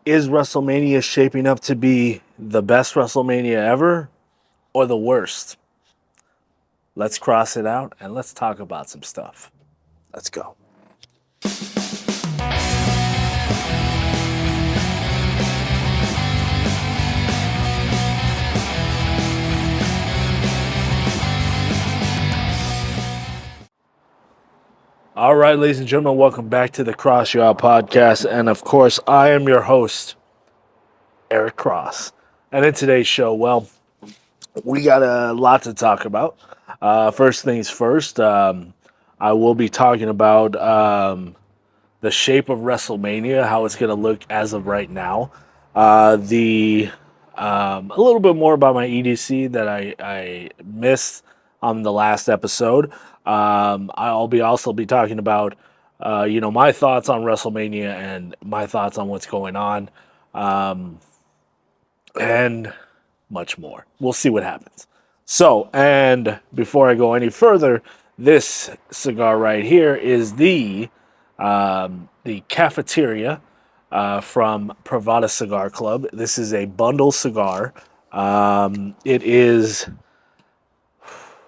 Is WrestleMania shaping up to be the best WrestleMania ever or the worst? Let's cross it out and let's talk about some stuff. Let's go. All right, ladies and gentlemen, welcome back to the Cross You Out podcast. And of course, I am your host, Eric Cross. And in today's show, well, we got a lot to talk about. First things first, I will be talking about the shape of WrestleMania, how it's going to look as of right now. The A little bit more about my EDC that I missed on the last episode. I'll be also be talking about my thoughts on WrestleMania and my thoughts on what's going on, and much more. We'll see what happens. So, and before I go any further, this cigar right here is the cafeteria from Pravada Cigar Club. This is a bundle cigar.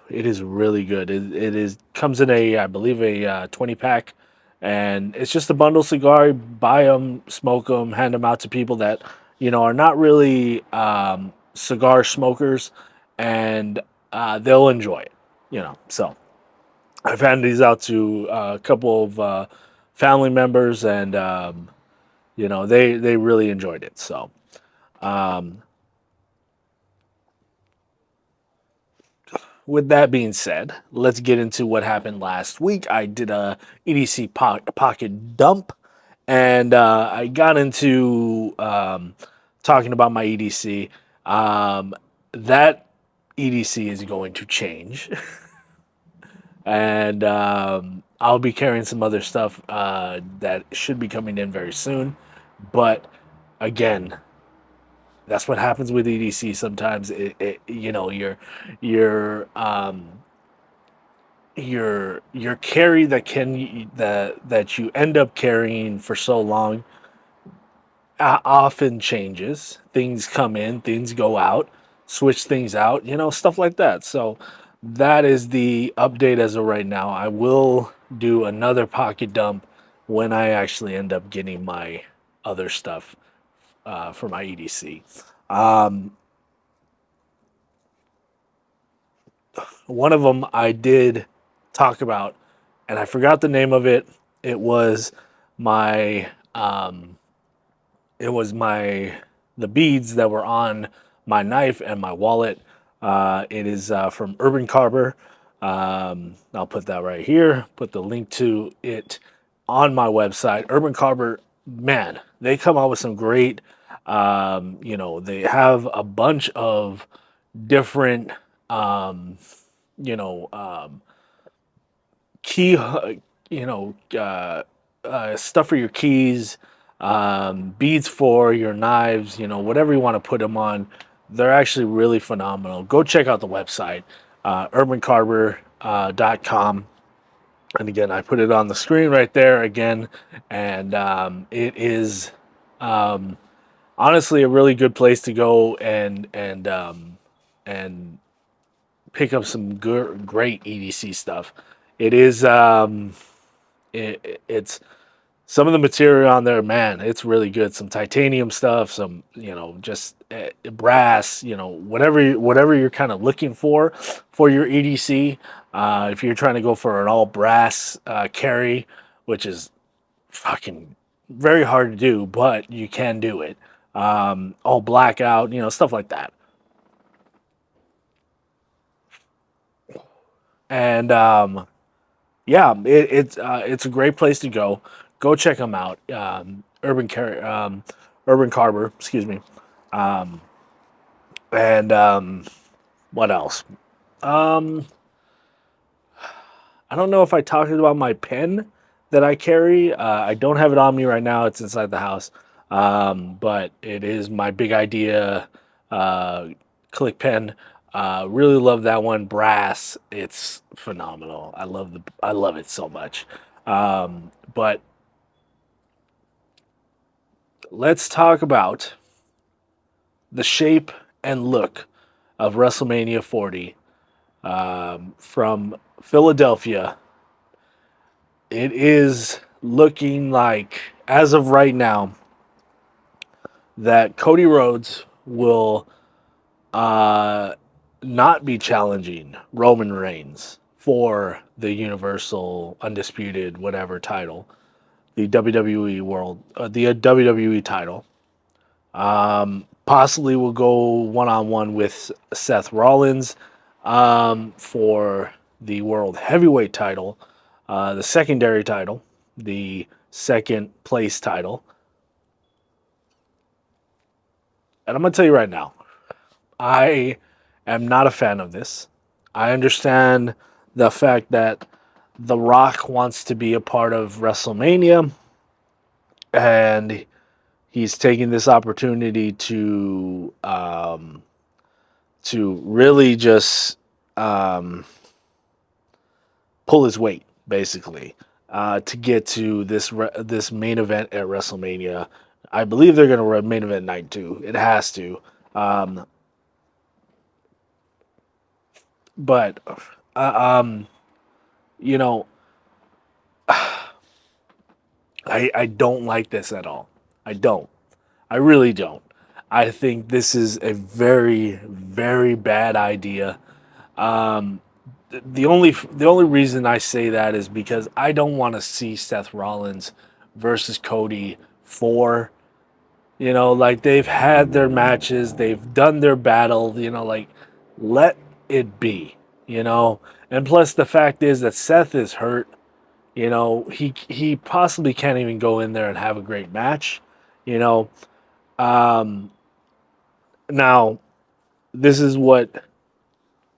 It is really good. It is comes in a I believe a 20 pack, and it's just a bundle cigar. Buy them, smoke them, hand them out to people that are not really cigar smokers, and they'll enjoy it. So I've handed these out to a couple of family members, and they really enjoyed it. So um, with that being said, let's get into what happened last week. I did a EDC pocket dump, and I got into talking about my EDC. That EDC is going to change, and I'll be carrying some other stuff that should be coming in very soon. But again, that's what happens with EDC. Sometimes your your carry that you end up carrying for so long often changes. Things come in, things go out, switch things out, stuff like that. So that is the update as of right now. I will do another pocket dump when I actually end up getting my other stuff for my EDC. Um, One of them I did talk about, and I forgot the name of it. It was my it was my the beads that were on my knife and my wallet. It is from Urban Carver. I'll put that right here. Put the link to it on my website. Urban Carver, man, they come out with some great. They have a bunch of different um, you know, key, stuff for your keys, beads for your knives, whatever you want to put them on. They're actually really phenomenal. Go check out the website, urbancarver.com. And again, I put it on the screen right there again. And it is um, honestly a really good place to go and pick up some great EDC stuff. It is it's some of the material on there, man. It's really good. Some titanium stuff, some just brass, whatever you're kind of looking for your EDC. If you're trying to go for an all brass carry, which is fucking very hard to do, but you can do it. All blackout, stuff like that. And yeah, it's a great place to go. Go check them out. Urban Carver, excuse me. Um, and what else? Um, I don't know if I talked about my pen that I carry. I don't have it on me right now. It's inside the house. But it is my big idea uh, click pen. Really love that one. Brass. It's phenomenal. I love it so much. But let's talk about the shape and look of WrestleMania 40 from Philadelphia. It is looking like, as of right now, that Cody Rhodes will uh, not be challenging Roman Reigns for the Universal Undisputed whatever title, the WWE the WWE title. Possibly will go one on one with Seth Rollins for the World Heavyweight title, the secondary title, the second place title. And I'm going to tell you right now, I am not a fan of this. I understand the fact that The Rock wants to be a part of WrestleMania, and he's taking this opportunity to really just um, pull his weight, basically, to get to this main event at WrestleMania. I believe they're going to run main event night two. It has to. Um, but um, you know, I don't like this at all. I don't. I really don't. I think this is a very, very bad idea. Um, the only reason I say that is because I don't want to see Seth Rollins versus Cody for, like, they've had their matches, they've done their battle, like, let it be, you know. And plus the fact is that Seth is hurt. He possibly can't even go in there and have a great match. You know, um, now this is what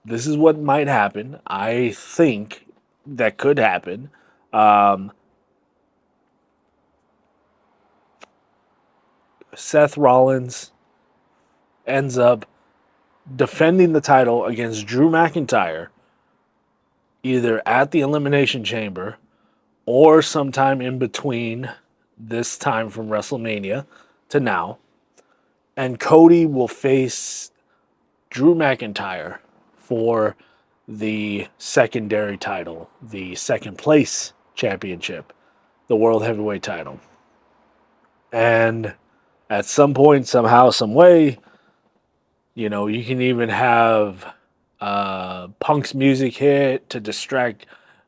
might happen. I think that could happen. Um, Seth Rollins ends up defending the title against Drew McIntyre either at the Elimination Chamber or sometime in between this time from WrestleMania to now. And Cody will face Drew McIntyre for the secondary title, the second place championship, the World Heavyweight title. And at some point, somehow, some way, you can even have Punk's music hit to distract,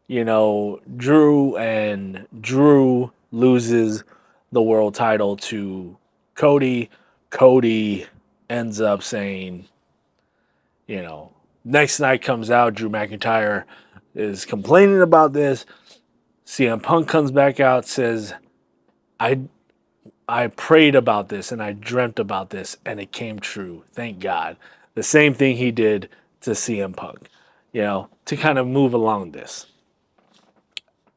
Drew, and Drew loses the world title to Cody. Cody ends up saying, next night comes out, Drew McIntyre is complaining about this. CM Punk comes back out, says, I I prayed about this and I dreamt about this and it came true. Thank God. The same thing he did to CM Punk, to kind of move along this.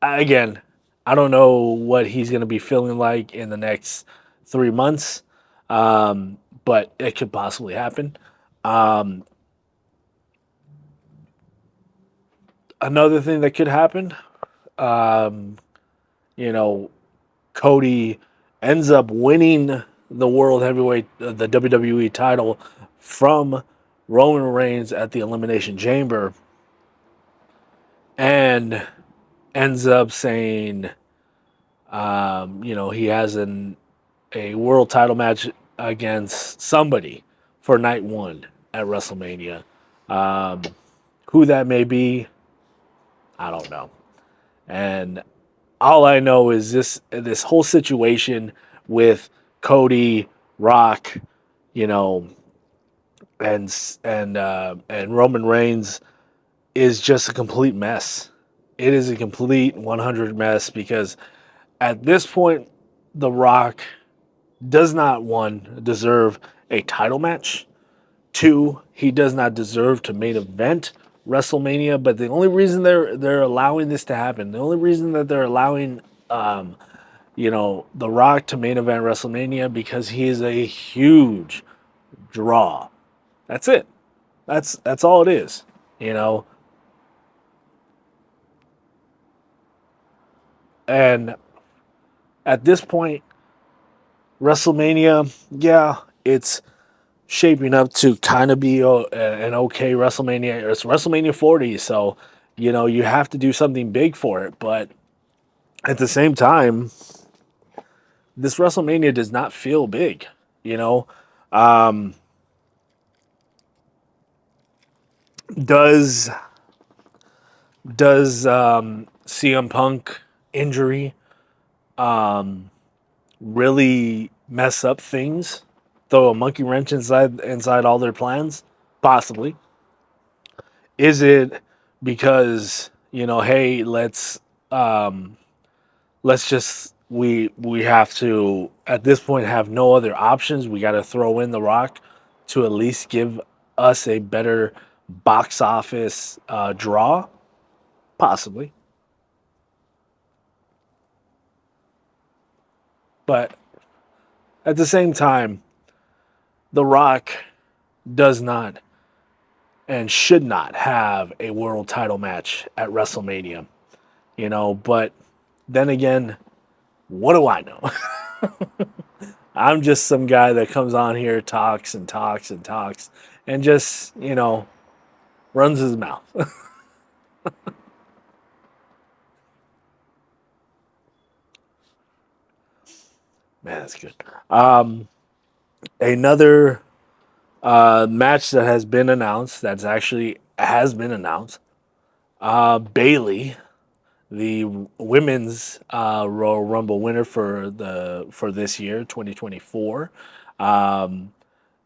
Again, I don't know what he's going to be feeling like in the next 3 months, but it could possibly happen. Um, Another thing that could happen, um, you know, Cody ends up winning the World Heavyweight, the WWE title from Roman Reigns at the Elimination Chamber, and ends up saying, he has a world title match against somebody for night one at WrestleMania. Um, who that may be, I don't know. And all I know is this whole situation with Cody, Rock, you know, and Roman Reigns is just a complete mess. It is a complete 100 mess because at this point, The Rock does not, one, deserve a title match. Two, he does not deserve to main event WrestleMania. But the only reason they're allowing this to happen, the only reason that they're allowing The Rock to main event WrestleMania, because he is a huge draw. That's it. That's all it is. You know, and at this point, WrestleMania, yeah, it's shaping up to kind of be an okay WrestleMania. It's WrestleMania 40, so you have to do something big for it. But at the same time, this WrestleMania does not feel big. You know, um, does CM Punk injury really mess up things? Throw a monkey wrench inside all their plans? Possibly. Is it because hey, let's just we have to at this point have no other options. We got to throw in The Rock to at least give us a better box office draw, possibly. But at the same time, The Rock does not and should not have a world title match at WrestleMania. But then again, what do I know? I'm just some guy that comes on here, talks and talks and talks, and just, runs his mouth. Man, that's good. Another match that has been announced, that's actually has been announced. Bailey, the women's Royal Rumble winner for this year, 2024,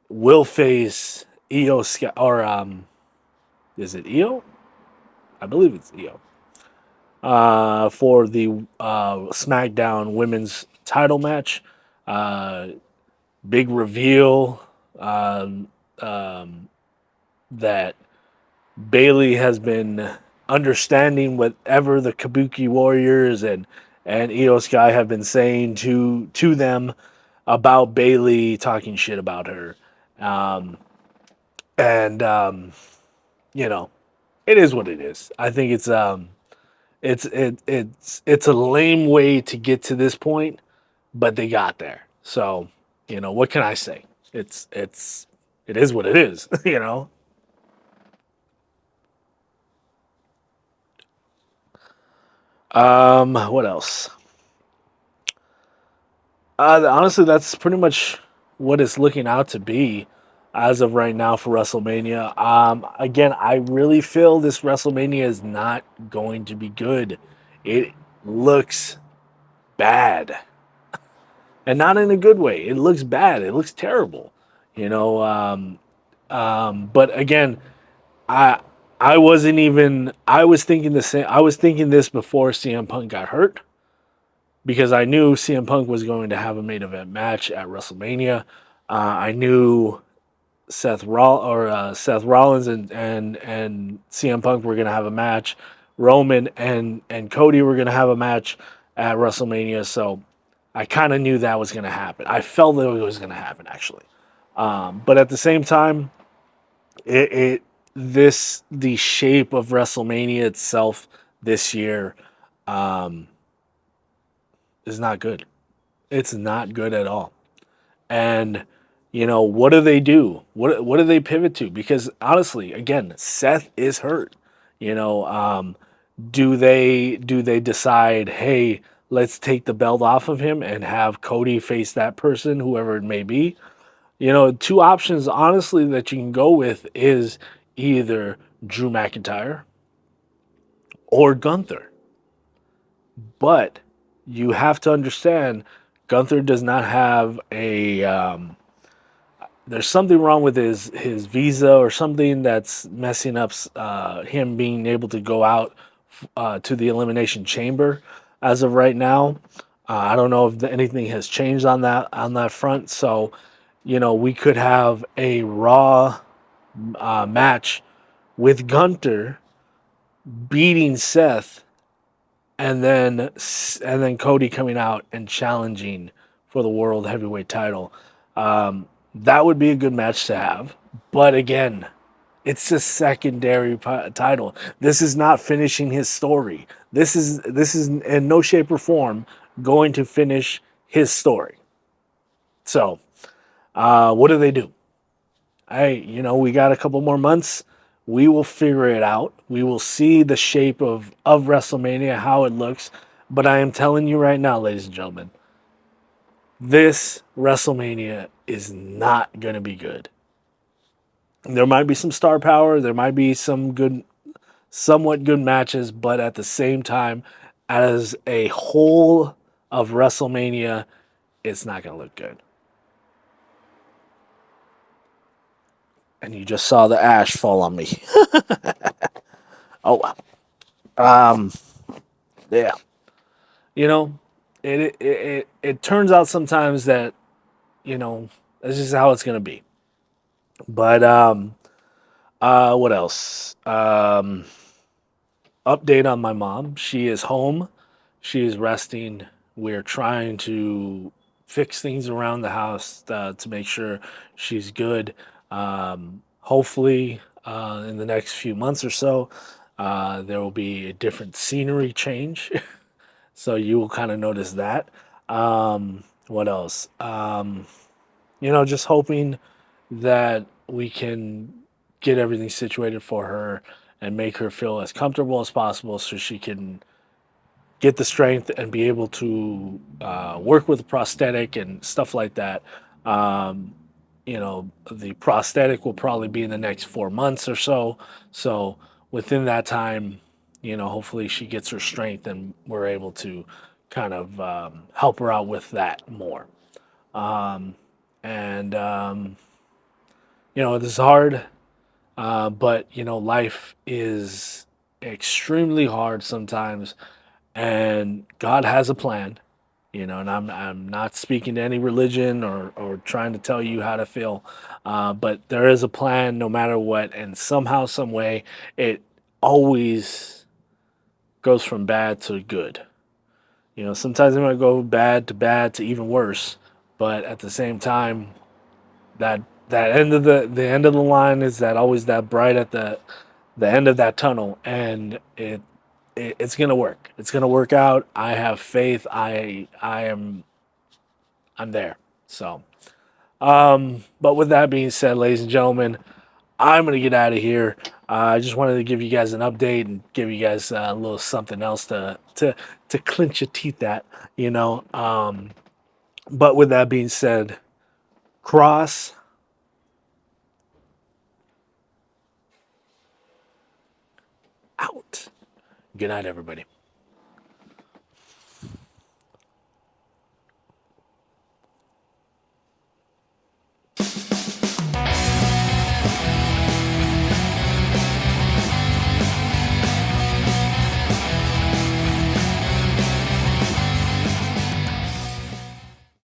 will face Io Sky, or is it Io? I believe it's Io. For the SmackDown Women's Title match. Uh, Big reveal um, um, that Bailey has been understanding whatever the Kabuki Warriors and Io Sky have been saying to them about Bailey, talking shit about her, um, and you know it is what it is. I think it's a lame way to get to this point, but they got there. So what can I say? It is what it is. What else? Honestly, that's pretty much what it's looking out to be as of right now for WrestleMania. Again, I really feel this WrestleMania is not going to be good. It looks bad, and not in a good way. It looks bad. It looks terrible. You know. But again, I I wasn't even. I was thinking the same. I was thinking this before CM Punk got hurt because I knew CM Punk was going to have a main event match at WrestleMania. I knew Seth Rollins and CM Punk were going to have a match. Roman and Cody were going to have a match at WrestleMania. So I kind of knew that was going to happen. I felt that it was going to happen actually. But at the same time, it this the shape of WrestleMania itself this year um, is not good. It's not good at all. And what do they do? What do they pivot to? Because honestly, again, Seth is hurt. You know, do they decide, hey, let's take the belt off of him and have Cody face that person, whoever it may be? Two options honestly that you can go with is either Drew McIntyre or Gunther. But you have to understand, Gunther does not have a there's something wrong with his visa or something that's messing up him being able to go out to the elimination chamber as of right now. I don't know if anything has changed on that front. So, we could have a Raw match with Gunter beating Seth, and then Cody coming out and challenging for the world heavyweight title. That would be a good match to have. But again, it's a secondary title. This is not finishing his story. This is in no shape or form going to finish his story. So, what do they do? We got a couple more months. We will figure it out. We will see the shape of WrestleMania, how it looks. But I am telling you right now, ladies and gentlemen, this WrestleMania is not going to be good. There might be some star power. There might be some good, somewhat good matches. But at the same time, as a whole of WrestleMania, it's not going to look good. And you just saw the ash fall on me. Oh, wow. Yeah. You know, it turns out sometimes that, that's just how it's going to be. But what else? Update on my mom. She is home. She is resting. We're trying to fix things around the house to make sure she's good. Hopefully, in the next few months or so, there will be a different scenery change. So you will kind of notice that. What else? Just hoping that we can get everything situated for her and make her feel as comfortable as possible so she can get the strength and be able to work with a prosthetic and stuff like that. Um, the prosthetic will probably be in the next 4 months or so. So within that time, hopefully she gets her strength and we're able to kind of help her out with that more. And this is hard, but life is extremely hard sometimes, and God has a plan. And I'm not speaking to any religion or trying to tell you how to feel, but there is a plan no matter what, and somehow, some way, it always goes from bad to good. Sometimes it might go bad to even worse, but at the same time, that that end of the end of the line is that always that bright at the end of that tunnel, and it's gonna work. It's gonna work out. I have faith. I'm there. So, but with that being said, ladies and gentlemen, I'm gonna get out of here. I just wanted to give you guys an update and give you guys a little something else to clench your teeth at, you know. But with that being said, Cross out. Good night, everybody.